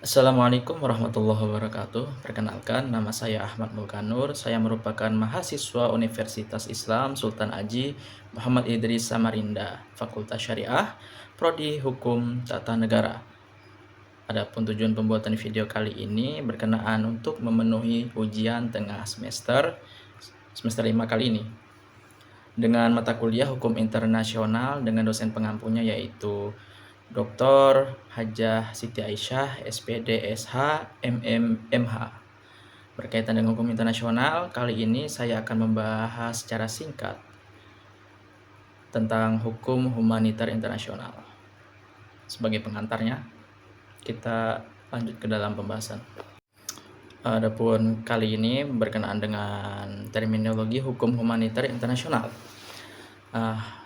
Assalamualaikum warahmatullahi wabarakatuh. Perkenalkan, nama saya Ahmad Mulkanur. Saya merupakan mahasiswa Universitas Islam Sultan Aji Muhammad Idris Samarinda, Fakultas Syariah, Prodi Hukum Tata Negara. Adapun tujuan pembuatan video kali ini berkenaan untuk memenuhi ujian tengah semester 5 kali ini dengan mata kuliah Hukum Internasional dengan dosen pengampunya yaitu Dr. Hajah Siti Aisyah, SPD SH, MM, MH. Berkaitan dengan hukum internasional, kali ini saya akan membahas secara singkat tentang hukum humaniter internasional. Sebagai pengantarnya, kita lanjut ke dalam pembahasan. Adapun kali ini berkenaan dengan terminologi hukum humaniter internasional.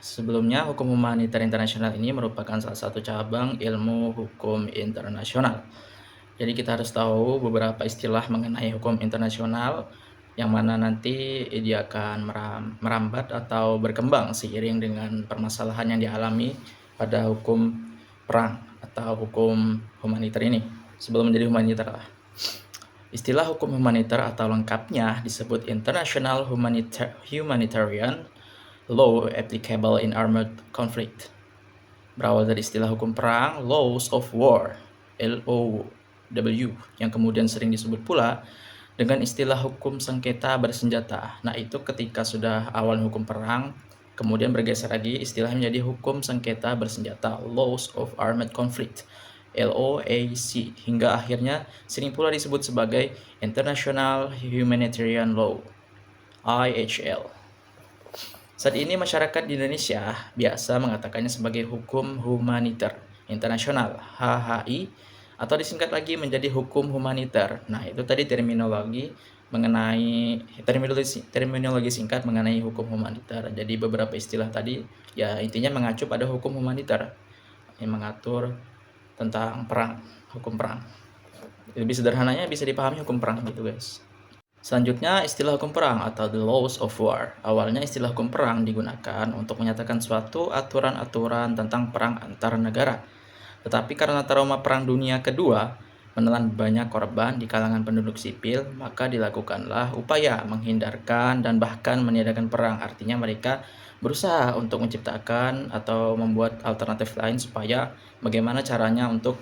Sebelumnya, hukum humaniter internasional ini merupakan salah satu cabang ilmu hukum internasional. Jadi kita harus tahu beberapa istilah mengenai hukum internasional yang mana nanti dia akan merambat atau berkembang seiring dengan permasalahan yang dialami pada hukum perang atau hukum humaniter ini sebelum menjadi humaniter lah. Istilah hukum humaniter atau lengkapnya disebut International Humanitarian Law Applicable in Armed Conflict. Berawal dari istilah hukum perang, Laws of War, LOW, yang kemudian sering disebut pula dengan istilah hukum sengketa bersenjata. Nah, itu ketika sudah awal hukum perang, kemudian bergeser lagi istilah menjadi hukum sengketa bersenjata, Laws of Armed Conflict, LOAC, hingga akhirnya sering pula disebut sebagai International Humanitarian Law, IHL. Saat ini masyarakat di Indonesia biasa mengatakannya sebagai hukum humaniter internasional, HHI, atau disingkat lagi menjadi hukum humaniter. Nah, itu tadi terminologi singkat mengenai hukum humaniter. Jadi beberapa istilah tadi ya intinya mengacu pada hukum humaniter yang mengatur tentang perang, hukum perang. Lebih sederhananya bisa dipahami hukum perang gitu, guys. Selanjutnya, istilah hukum perang atau the laws of war. Awalnya istilah hukum perang digunakan untuk menyatakan suatu aturan-aturan tentang perang antar negara. Tetapi karena trauma Perang Dunia Kedua menelan banyak korban di kalangan penduduk sipil, maka dilakukanlah upaya menghindarkan dan bahkan meniadakan perang. Artinya mereka berusaha untuk menciptakan atau membuat alternatif lain supaya bagaimana caranya untuk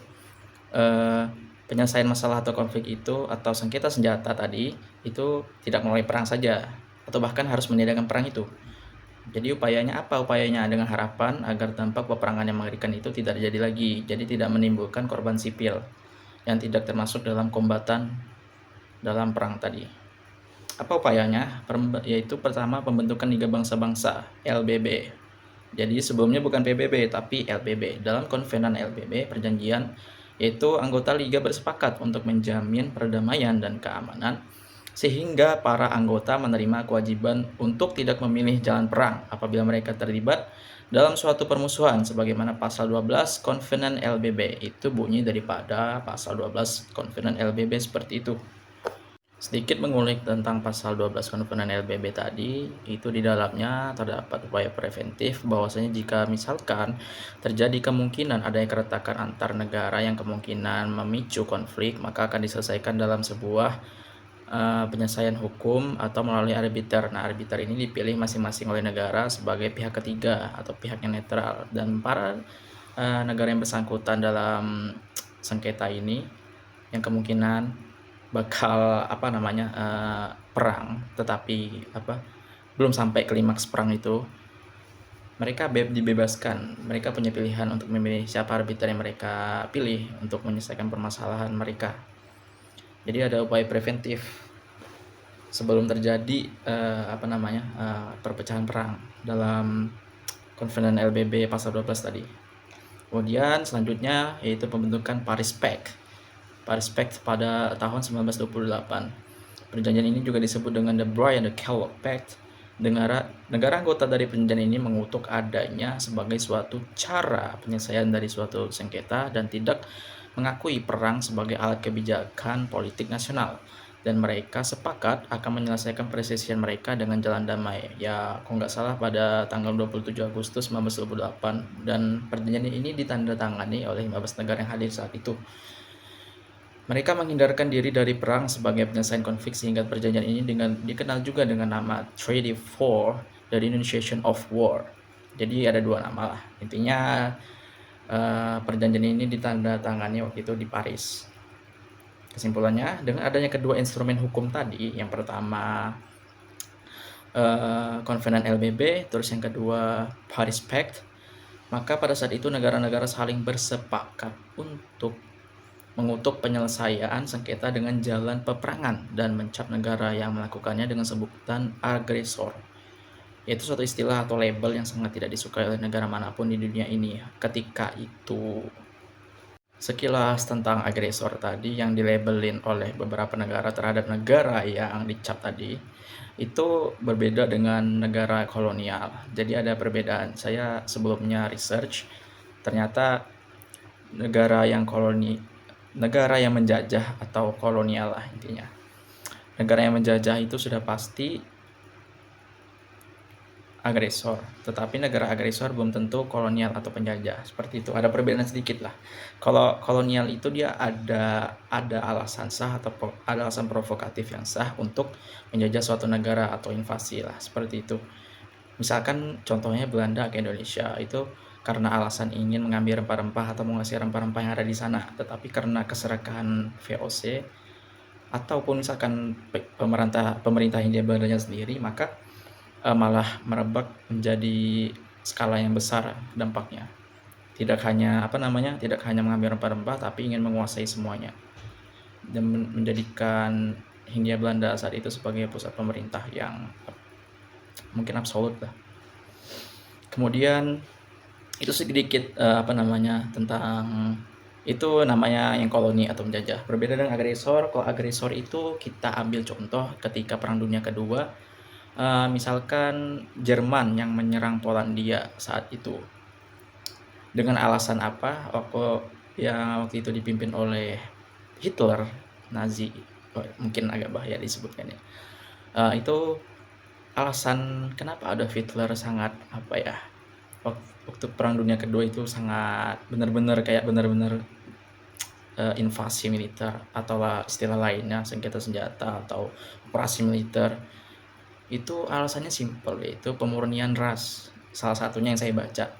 penyelesaian masalah atau konflik itu atau sengketa senjata tadi itu tidak melalui perang saja atau bahkan harus meniadakan perang itu. Jadi upayanya apa? Upayanya dengan harapan agar dampak peperangan yang mengerikan itu tidak terjadi lagi. Jadi tidak menimbulkan korban sipil yang tidak termasuk dalam kombatan dalam perang tadi. Apa upayanya? Yaitu pertama pembentukan Liga Bangsa-Bangsa LBB. Jadi sebelumnya bukan PBB tapi LBB. Dalam konvenan LBB perjanjian yaitu anggota Liga bersepakat untuk menjamin perdamaian dan keamanan sehingga para anggota menerima kewajiban untuk tidak memilih jalan perang apabila mereka terlibat dalam suatu permusuhan sebagaimana pasal 12 Konvenan LBB. Itu bunyi daripada pasal 12 Konvenan LBB seperti itu. Sedikit mengulik tentang pasal 12 Konvenan LBB tadi, itu di dalamnya terdapat upaya preventif bahwasanya jika misalkan terjadi kemungkinan adanya keretakan antar negara yang kemungkinan memicu konflik, maka akan diselesaikan dalam sebuah penyelesaian hukum atau melalui arbiter. Nah, arbiter ini dipilih masing-masing oleh negara sebagai pihak ketiga atau pihak yang netral, dan para negara yang bersangkutan dalam sengketa ini yang kemungkinan bakal perang tetapi belum sampai klimaks perang itu, mereka dibebaskan. Mereka punya pilihan untuk memilih siapa arbiter yang mereka pilih untuk menyelesaikan permasalahan mereka. Jadi ada upaya preventif sebelum terjadi perpecahan perang dalam Konvenan LBB pasal 12 tadi. Kemudian selanjutnya yaitu pembentukan Paris Pact pada tahun 1928. Perjanjian ini juga disebut dengan The Bryan-Kellogg Pact. Negara anggota dari perjanjian ini mengutuk adanya sebagai suatu cara penyelesaian dari suatu sengketa dan tidak mengakui perang sebagai alat kebijakan politik nasional. Dan mereka sepakat akan menyelesaikan perselisihan mereka dengan jalan damai. Ya, kalau nggak salah pada tanggal 27 Agustus 1928. Dan perjanjian ini ditandatangani oleh 15 negara yang hadir saat itu. Mereka menghindarkan diri dari perang sebagai penyelesaian konflik sehingga perjanjian ini dikenal juga dengan nama Treaty for the Denunciation of War. Jadi ada dua nama lah. Intinya perjanjian ini ditandatangani waktu itu di Paris. Kesimpulannya, dengan adanya kedua instrumen hukum tadi, yang pertama Konvenen LBB, terus yang kedua Paris Pact, maka pada saat itu negara-negara saling bersepakat untuk mengutuk penyelesaian sengketa dengan jalan peperangan dan mencap negara yang melakukannya dengan sebutan agresor. Yaitu suatu istilah atau label yang sangat tidak disukai oleh negara manapun di dunia ini ketika itu. Sekilas tentang agresor tadi yang dilabelin oleh beberapa negara terhadap negara yang dicap tadi, itu berbeda dengan negara kolonial. Jadi ada perbedaan. Saya sebelumnya research, ternyata negara yang menjajah atau kolonial lah intinya. Negara yang menjajah itu sudah pasti agresor, tetapi negara agresor belum tentu kolonial atau penjajah. Seperti itu, ada perbedaan sedikit lah. Kalau kolonial itu dia ada alasan sah atau ada alasan provokatif yang sah untuk menjajah suatu negara atau invasi lah, seperti itu. Misalkan contohnya Belanda ke Indonesia itu karena alasan ingin mengambil rempah-rempah atau menguasai rempah-rempah yang ada di sana, tetapi karena keserakahan VOC ataupun misalkan pemerintah Hindia Belandanya sendiri, maka malah merebak menjadi skala yang besar dampaknya. Tidak hanya mengambil rempah-rempah, tapi ingin menguasai semuanya dan menjadikan Hindia Belanda saat itu sebagai pusat pemerintah yang mungkin absolut lah. Kemudian itu sedikit tentang itu namanya yang koloni atau menjajah. Berbeda dengan agresor. Kalau agresor itu kita ambil contoh ketika Perang Dunia Kedua, misalkan Jerman yang menyerang Polandia saat itu. Dengan alasan apa? Waktu itu dipimpin oleh Hitler, Nazi. Mungkin agak bahaya disebutkan ya. Itu alasan kenapa Adolf Hitler sangat waktu Perang Dunia Kedua itu sangat benar-benar invasi militer atau istilah lainnya sengketa senjata atau operasi militer. Itu alasannya simpel, yaitu pemurnian ras. Salah satunya yang saya baca,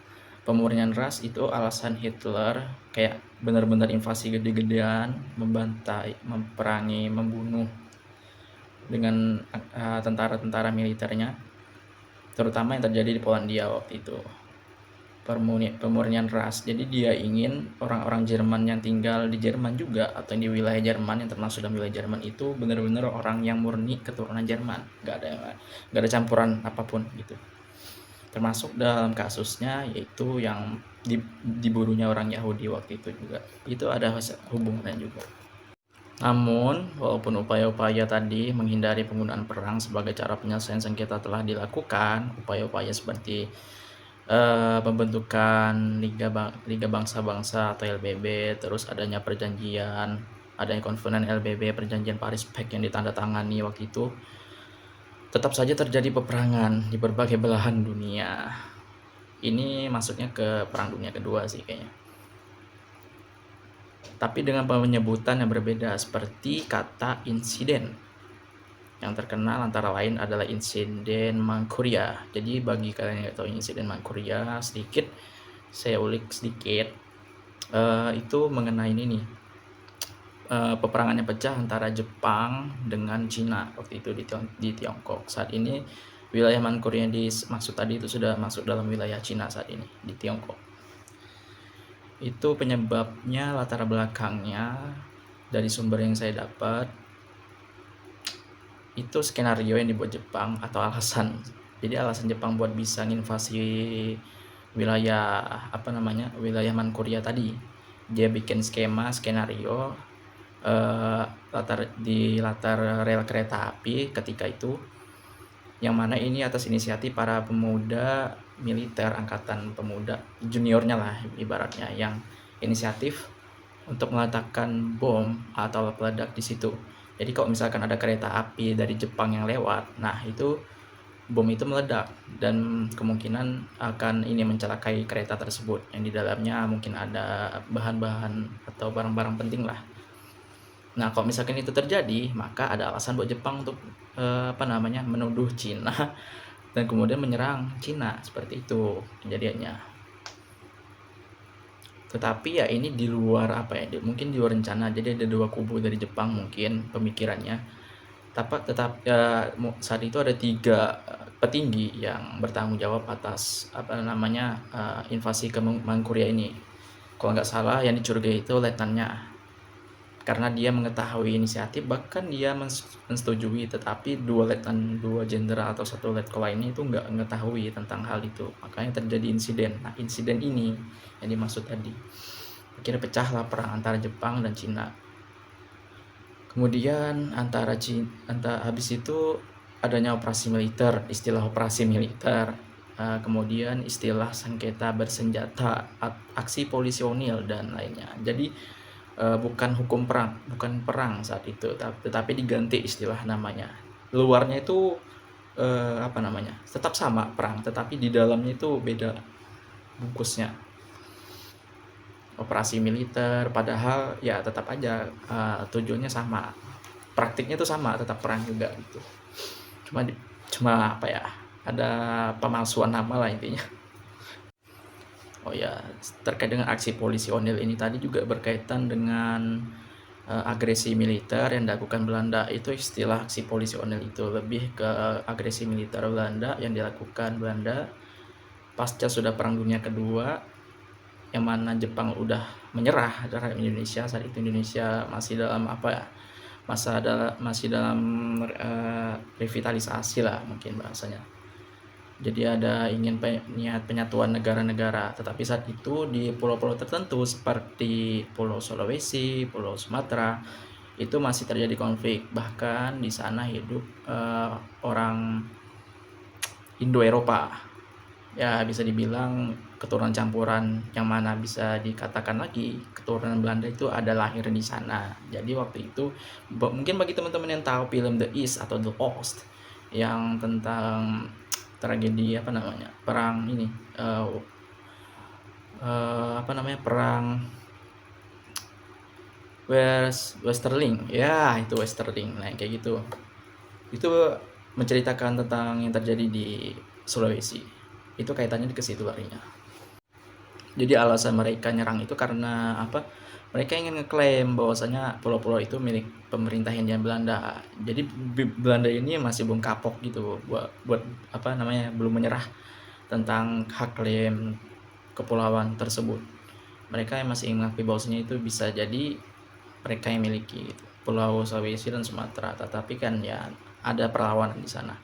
pemurnian ras itu alasan Hitler kayak benar-benar invasi gede-gedean, membantai, memerangi, membunuh dengan tentara-tentara militernya, terutama yang terjadi di Polandia waktu itu. Pemurnian ras. Jadi dia ingin orang-orang Jerman yang tinggal di Jerman juga atau di wilayah Jerman yang termasuk dalam wilayah Jerman itu benar-benar orang yang murni keturunan Jerman, nggak ada campuran apapun gitu. Termasuk dalam kasusnya yaitu yang diburunya orang Yahudi waktu itu juga. Itu ada hubungannya juga. Namun, walaupun upaya-upaya tadi menghindari penggunaan perang sebagai cara penyelesaian sengketa telah dilakukan, upaya-upaya seperti pembentukan Liga Bangsa-Bangsa atau LBB, terus adanya Konvenen LBB, perjanjian Paris Pact yang ditandatangani waktu itu, tetap saja terjadi peperangan di berbagai belahan dunia. Ini masuknya ke Perang Dunia Kedua sih kayaknya. Tapi dengan penyebutan yang berbeda, seperti kata insiden. Yang terkenal antara lain adalah insiden Mangkuria. Jadi bagi kalian yang tahu insiden Mangkuria, saya ulik sedikit. Itu mengenai ini nih, peperangan yang pecah antara Jepang dengan Cina waktu itu di Tiongkok. Saat ini wilayah Mangkuria yang dimaksud tadi itu sudah masuk dalam wilayah Cina saat ini di Tiongkok. Itu penyebabnya, latar belakangnya dari sumber yang saya dapat, itu skenario yang dibuat Jepang atau alasan. Jadi alasan Jepang buat bisa nginvasi wilayah Manchuria tadi. Dia bikin skenario latar rel kereta api ketika itu, yang mana ini atas inisiatif para pemuda militer, angkatan pemuda juniornya lah ibaratnya, yang inisiatif untuk meletakkan bom atau peledak di situ. Jadi kalau misalkan ada kereta api dari Jepang yang lewat, nah itu bom itu meledak dan kemungkinan akan mencelakai kereta tersebut yang di dalamnya mungkin ada bahan-bahan atau barang-barang penting lah. Nah, kalau misalkan itu terjadi, maka ada alasan buat Jepang untuk menuduh Cina dan kemudian menyerang Cina, seperti itu kejadiannya. Tetapi ya ini di luar mungkin di luar rencana. Jadi ada dua kubu dari Jepang mungkin pemikirannya. Tetap ya, saat itu ada 3 petinggi yang bertanggung jawab atas invasi ke Mangkuria ini. Kalau nggak salah yang dicurigai itu letnannya, karena dia mengetahui inisiatif, bahkan dia mensetujui, tetapi 2 jenderal atau 1 letkol lainnya itu nggak mengetahui tentang hal itu, makanya terjadi insiden. Nah, insiden ini yang dimaksud tadi, akhirnya pecahlah perang antara Jepang dan Cina. Kemudian habis itu adanya operasi militer, istilah operasi militer, kemudian istilah sengketa bersenjata, aksi polisionil dan lainnya. Jadi bukan perang saat itu, tetapi diganti istilah namanya. Luarnya itu tetap sama perang, tetapi di dalamnya itu beda bungkusnya. Operasi militer, padahal ya tetap aja tujuannya sama, praktiknya itu sama, tetap perang juga gitu. Cuma ada pemalsuan nama lah intinya. Oh ya, terkait dengan aksi polisionil ini tadi juga berkaitan dengan agresi militer yang dilakukan Belanda. Itu istilah aksi polisionil itu lebih ke agresi militer Belanda yang dilakukan Belanda pasca sudah Perang Dunia Kedua, yang mana Jepang udah menyerah terhadap Indonesia. Saat itu Indonesia masih dalam masih dalam revitalisasi lah mungkin bahasanya. Jadi ada niat penyatuan negara-negara, tetapi saat itu di pulau-pulau tertentu seperti Pulau Sulawesi, Pulau Sumatera, itu masih terjadi konflik. Bahkan di sana hidup orang Indo-Eropa. Ya bisa dibilang keturunan campuran, yang mana bisa dikatakan lagi keturunan Belanda itu ada lahir di sana. Jadi waktu itu mungkin bagi teman-teman yang tahu film The East atau The Ost yang tentang tragedi perang ini perang Westerling ya, itu Westerling. Nah kayak gitu, itu menceritakan tentang yang terjadi di Sulawesi. Itu kaitannya ke situ larinya. Jadi alasan mereka nyerang itu karena mereka ingin ngeklaim bahwasanya pulau-pulau itu milik pemerintah Hindia Belanda. Jadi Belanda ini masih belum kapok gitu buat belum menyerah tentang hak klaim kepulauan tersebut. Mereka yang masih mengakui bahwasanya itu bisa jadi mereka yang miliki gitu, Pulau Sulawesi dan Sumatera. Tetapi kan ya ada perlawanan di sana.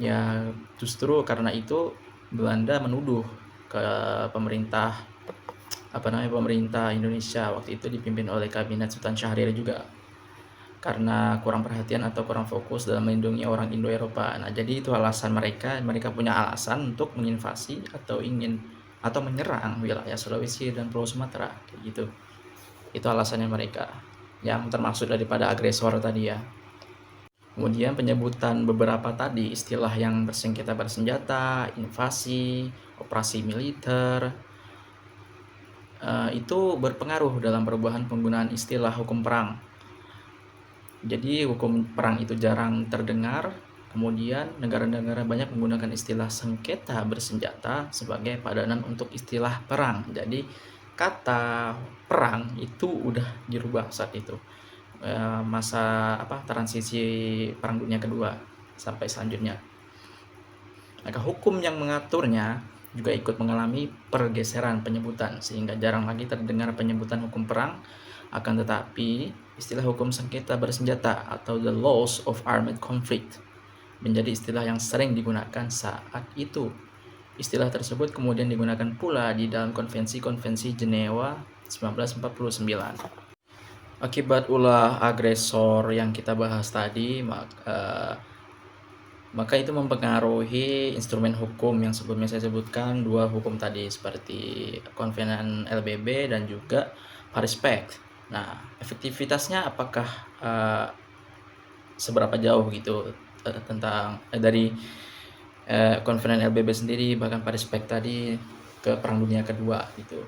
Ya justru karena itu Belanda menuduh ke pemerintah Indonesia waktu itu dipimpin oleh kabinet Sultan Syahrir juga, karena kurang perhatian atau kurang fokus dalam melindungi orang Indo-Eropa. Nah, jadi itu alasan mereka punya alasan untuk menginvasi atau menyerang wilayah Sulawesi dan Pulau Sumatera kayak gitu. Itu alasannya mereka, yang termasuk daripada agresor tadi ya. Kemudian penyebutan beberapa tadi istilah yang bersengketa bersenjata, invasi, operasi militer, itu berpengaruh dalam perubahan penggunaan istilah hukum perang. Jadi hukum perang itu jarang terdengar, kemudian negara-negara banyak menggunakan istilah sengketa bersenjata sebagai padanan untuk istilah perang. Jadi kata perang itu udah dirubah saat itu. Masa transisi Perang Dunia Kedua sampai selanjutnya. Maka hukum yang mengaturnya juga ikut mengalami pergeseran penyebutan, sehingga jarang lagi terdengar penyebutan hukum perang. Akan tetapi istilah hukum sengketa bersenjata atau the laws of armed conflict menjadi istilah yang sering digunakan saat itu. Istilah tersebut kemudian digunakan pula di dalam konvensi-konvensi Jenewa 1949. Akibat ulah agresor yang kita bahas tadi, maka itu mempengaruhi instrumen hukum yang sebelumnya saya sebutkan, 2 hukum tadi seperti Konven LBB dan juga Paris Pact. Nah, efektivitasnya apakah seberapa jauh gitu tentang dari Konven LBB sendiri bahkan Paris Pact tadi ke Perang Dunia Kedua gitu.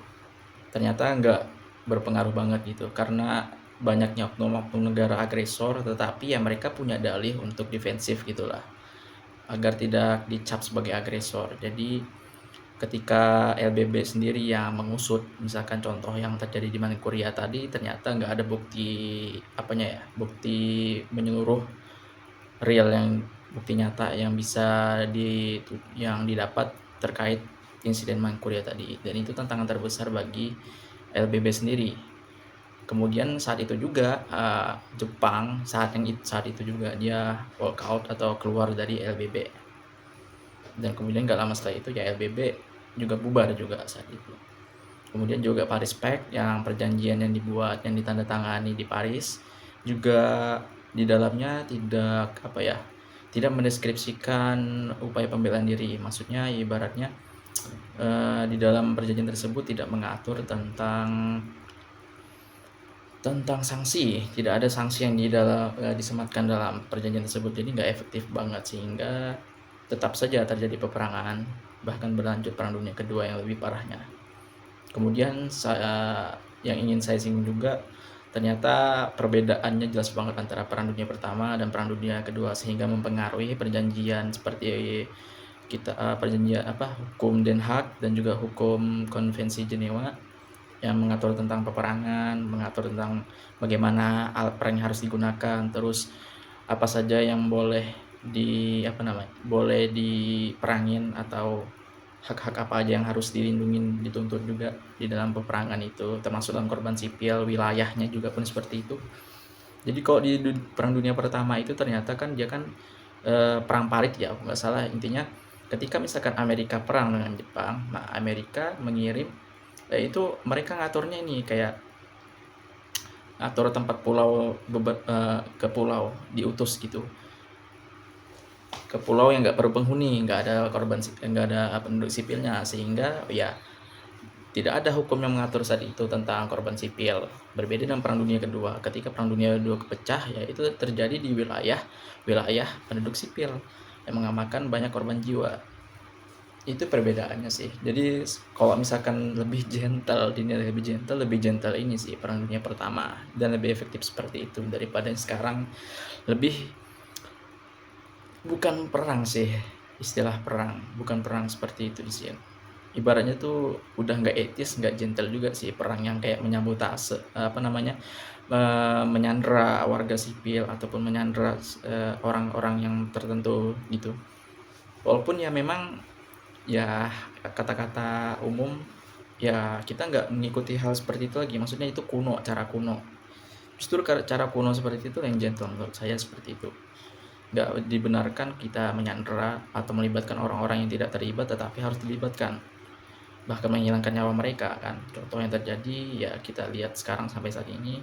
Ternyata enggak berpengaruh banget gitu, karena banyaknya oknum-oknum negara agresor, tetapi ya mereka punya dalih untuk defensif gitulah, agar tidak dicap sebagai agresor. Jadi ketika LBB sendiri yang mengusut, misalkan contoh yang terjadi di Mangkuria tadi, ternyata nggak ada bukti apanya ya, bukti menyeluruh real, yang bukti nyata yang bisa yang didapat terkait insiden Mangkuria tadi, dan itu tantangan terbesar bagi LBB sendiri. Kemudian saat itu juga Jepang saat itu juga dia walk out atau keluar dari LBB, dan kemudian gak lama setelah itu ya LBB juga bubar juga saat itu. Kemudian juga Paris Pact, yang perjanjian yang dibuat, yang ditandatangani di Paris, juga di dalamnya tidak mendeskripsikan upaya pembelaan diri. Maksudnya ibaratnya di dalam perjanjian tersebut tidak mengatur tentang sanksi. Tidak ada sanksi yang disematkan dalam perjanjian tersebut, jadi nggak efektif banget, sehingga tetap saja terjadi peperangan, bahkan berlanjut Perang Dunia Kedua yang lebih parahnya. Kemudian yang ingin saya singgung juga, ternyata perbedaannya jelas banget antara Perang Dunia Pertama dan Perang Dunia Kedua, sehingga mempengaruhi perjanjian seperti perjanjian hukum Den Haag dan juga hukum Konvensi Jenewa yang mengatur tentang peperangan, mengatur tentang bagaimana alat perang yang harus digunakan, terus apa saja yang boleh boleh diperangin, atau hak-hak apa aja yang harus dilindungi, dituntut juga di dalam peperangan itu, termasuk dalam korban sipil, wilayahnya juga pun seperti itu. Jadi kalau di Perang Dunia Pertama itu ternyata kan dia kan perang parit ya, nggak salah. Intinya ketika misalkan Amerika perang dengan Jepang, nah Amerika mengirim itu mereka ngaturnya ini kayak atur tempat pulau ke pulau, diutus gitu ke pulau yang nggak berpenghuni, nggak ada nggak ada penduduk sipilnya, sehingga ya tidak ada hukum yang mengatur saat itu tentang korban sipil. Berbeda dengan Perang Dunia Kedua, ketika Perang Dunia Kedua kepecah, ya itu terjadi di wilayah penduduk sipil yang mengamankan banyak korban jiwa. Itu perbedaannya sih. Jadi kalau misalkan lebih gentle, dinilai lebih gentle ini sih Perang Dunia Pertama, dan lebih efektif seperti itu daripada yang sekarang. Lebih bukan perang sih, istilah perang bukan perang seperti itu di sini. Ibaratnya tuh udah nggak etis, nggak gentle juga sih perang yang kayak menyabotase menyandera warga sipil ataupun menyandera orang-orang yang tertentu gitu. Walaupun ya memang ya kata-kata umum ya kita nggak mengikuti hal seperti itu lagi, maksudnya itu kuno, cara kuno. Justru cara kuno seperti itu yang gentle menurut saya, seperti itu. Nggak dibenarkan kita menyandera atau melibatkan orang-orang yang tidak terlibat, tetapi harus dilibatkan, bahkan menghilangkan nyawa mereka kan. Contoh yang terjadi ya kita lihat sekarang sampai saat ini,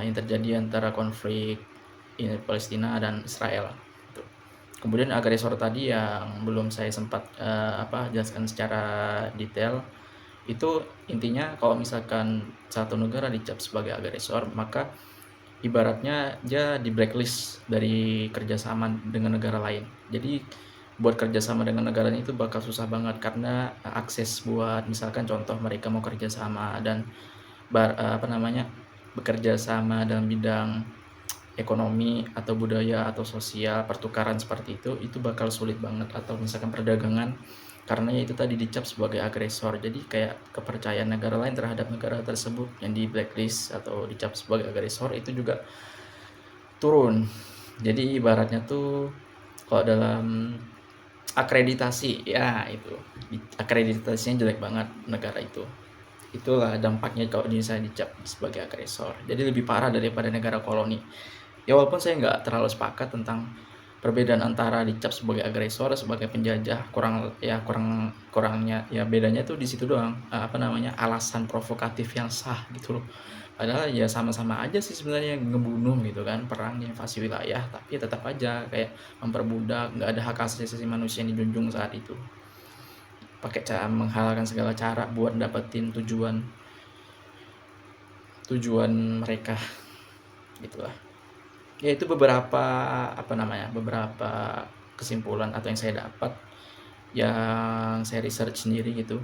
yang terjadi antara konflik Palestina dan Israel. Kemudian agresor tadi yang belum saya sempat jelaskan secara detail, itu intinya kalau misalkan satu negara dicap sebagai agresor, maka ibaratnya dia di blacklist dari kerjasama dengan negara lain. Jadi buat kerjasama dengan negara lain itu bakal susah banget, karena akses buat misalkan contoh mereka mau kerjasama dan bekerja sama dalam bidang ekonomi atau budaya atau sosial, pertukaran seperti itu bakal sulit banget. Atau misalkan perdagangan, karena ya itu tadi dicap sebagai agresor. Jadi kayak kepercayaan negara lain terhadap negara tersebut yang di blacklist atau dicap sebagai agresor itu juga turun. Jadi ibaratnya tuh kalau dalam akreditasi ya itu akreditasinya jelek banget negara itu. Itulah dampaknya kalau misalnya dicap sebagai agresor. Jadi lebih parah daripada negara koloni. Ya walaupun saya nggak terlalu sepakat tentang perbedaan antara dicap sebagai agresor, sebagai penjajah, kurangnya ya bedanya tuh di situ doang, alasan provokatif yang sah gitu loh. Padahal ya sama-sama aja sih sebenarnya, ngebunuh gitu kan, perang, invasi wilayah, tapi tetap aja kayak memperbudak, nggak ada hak asasi manusia yang dijunjung saat itu. Pakai cara menghalalkan segala cara buat dapetin tujuan mereka gitulah. Ya itu beberapa kesimpulan atau yang saya dapat, yang saya research sendiri gitu.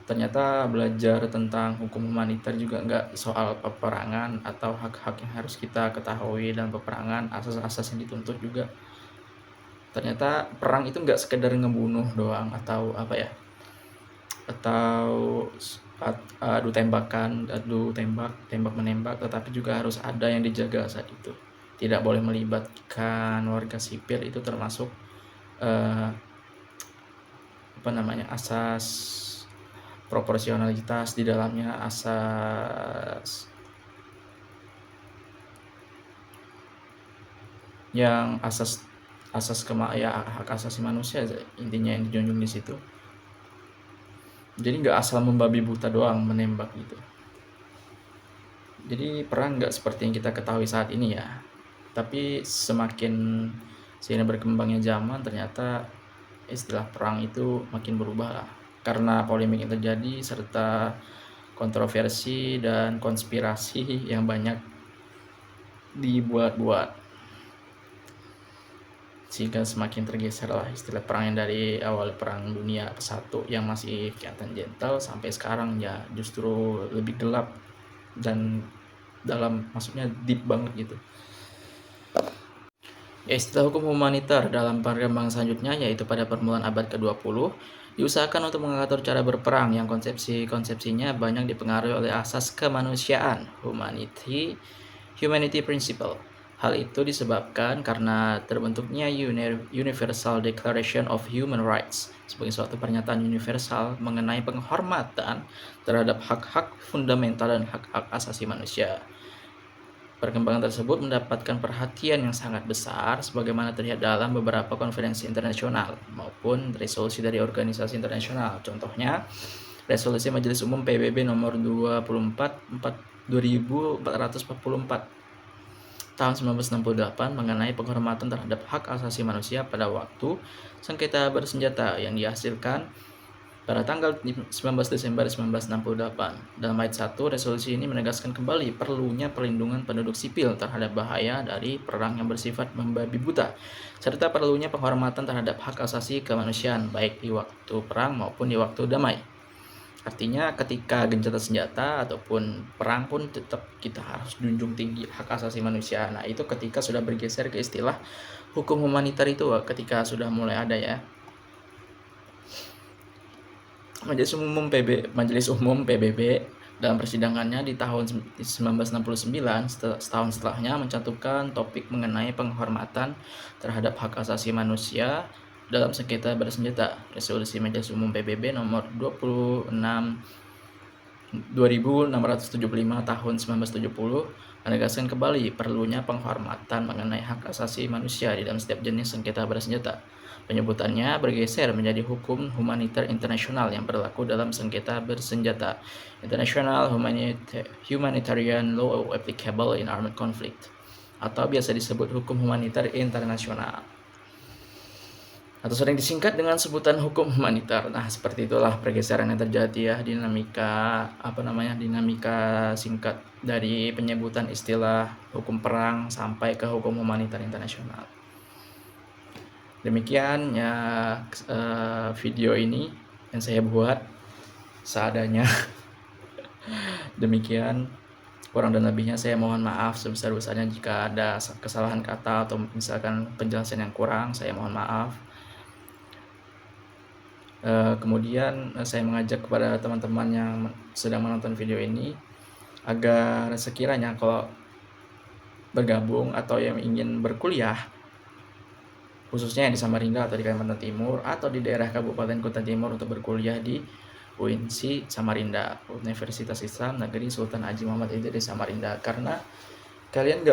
Ternyata belajar tentang hukum humaniter juga nggak soal peperangan atau hak-hak yang harus kita ketahui dalam peperangan, asas-asas yang dituntut juga. Ternyata perang itu nggak sekedar ngebunuh doang atau apa ya, atau adu tembakan, adu tembak menembak, tetapi juga harus ada yang dijaga saat itu. Tidak boleh melibatkan warga sipil, itu termasuk eh, asas proporsionalitas di dalamnya, asas yang asas hak asasi manusia intinya yang dijunjung di situ. Jadi nggak asal membabi buta doang menembak gitu. Jadi perang nggak seperti yang kita ketahui saat ini ya. Tapi semakin seiring berkembangnya zaman, ternyata istilah perang itu makin berubah lah. Karena polemik yang terjadi serta kontroversi dan konspirasi yang banyak dibuat-buat, sehingga semakin tergeser lah istilah perang yang dari awal perang dunia ke-1 yang masih kelihatan gentle sampai sekarang ya justru lebih gelap dan dalam, maksudnya deep banget gitu. Ya, istilah hukum humaniter dalam perkembangan selanjutnya yaitu pada permulaan abad ke-20 diusahakan untuk mengatur cara berperang yang konsepsinya banyak dipengaruhi oleh asas kemanusiaan, humanity principle. Hal itu disebabkan karena terbentuknya Universal Declaration of Human Rights sebagai suatu pernyataan universal mengenai penghormatan terhadap hak-hak fundamental dan hak-hak asasi manusia. Perkembangan tersebut mendapatkan perhatian yang sangat besar sebagaimana terlihat dalam beberapa konferensi internasional maupun resolusi dari organisasi internasional. Contohnya, resolusi Majelis Umum PBB nomor 2444 tahun 1968 mengenai penghormatan terhadap hak asasi manusia pada waktu sengketa bersenjata yang dihasilkan pada tanggal 19 Desember 1968. Dalam ayat 1, resolusi ini menegaskan kembali perlunya perlindungan penduduk sipil terhadap bahaya dari perang yang bersifat membabi buta, serta perlunya penghormatan terhadap hak asasi kemanusiaan baik di waktu perang maupun di waktu damai. Artinya ketika gencatan senjata ataupun perang pun tetap kita harus junjung tinggi hak asasi manusia. Nah, itu ketika sudah bergeser ke istilah hukum humaniter itu ketika sudah mulai ada ya. Majelis Umum PBB dalam persidangannya di tahun 1969 setahun setelahnya mencantumkan topik mengenai penghormatan terhadap hak asasi manusia dalam sengketa bersenjata. Resolusi Majelis Umum PBB nomor 2675 tahun 1970 menegaskan kembali perlunya penghormatan mengenai hak asasi manusia di dalam setiap jenis sengketa bersenjata. Penyebutannya bergeser menjadi hukum humaniter internasional yang berlaku dalam sengketa bersenjata. International Humanitarian Law Applicable in Armed Conflict, atau biasa disebut hukum humaniter internasional, atau sering disingkat dengan sebutan hukum humaniter. Nah, seperti itulah pergeseran yang terjadi ya, dinamika singkat dari penyebutan istilah hukum perang sampai ke hukum humaniter internasional. Demikian ya video ini yang saya buat seadanya. Demikian, kurang dan lebihnya saya mohon maaf sebesar-besarnya jika ada kesalahan kata atau misalkan penjelasan yang kurang, saya mohon maaf. Kemudian saya mengajak kepada teman-teman yang sedang menonton video ini agar sekiranya kalau bergabung atau yang ingin berkuliah khususnya yang di Samarinda atau di Kalimantan Timur atau di daerah Kabupaten Kutai Timur untuk berkuliah di UINSI Samarinda, Universitas Islam Negeri Sultan Haji Muhammad Idris Samarinda, karena kalian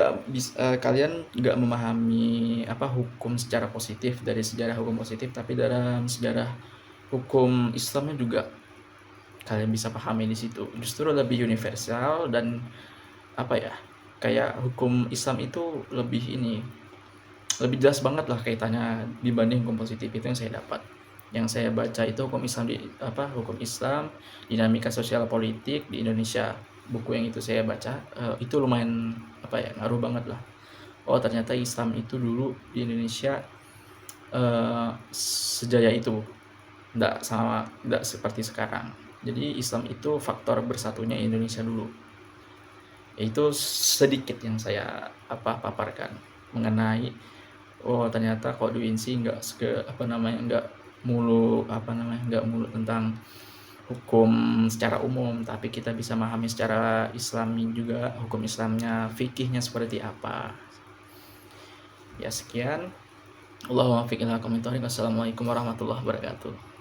nggak memahami hukum secara positif dari sejarah hukum positif, tapi dalam sejarah hukum Islamnya juga kalian bisa pahami di situ. Justru lebih universal dan kayak hukum Islam itu lebih jelas banget lah kaitannya dibanding hukum positif. Itu yang saya dapat. Yang saya baca itu hukum Islam dinamika sosial politik di Indonesia. Buku yang itu saya baca itu lumayan ngaruh banget lah. Oh, ternyata Islam itu dulu di Indonesia sejaya itu. Enggak seperti sekarang. Jadi Islam itu faktor bersatunya Indonesia dulu. Itu sedikit yang saya paparkan mengenai ternyata kok di UINSI nggak mulu tentang hukum secara umum, tapi kita bisa memahami secara Islami juga, hukum Islamnya, fikihnya seperti apa. Ya sekian. Allahumma fiqh ila qomin thoriq. Wassalamualaikum warahmatullahi wabarakatuh.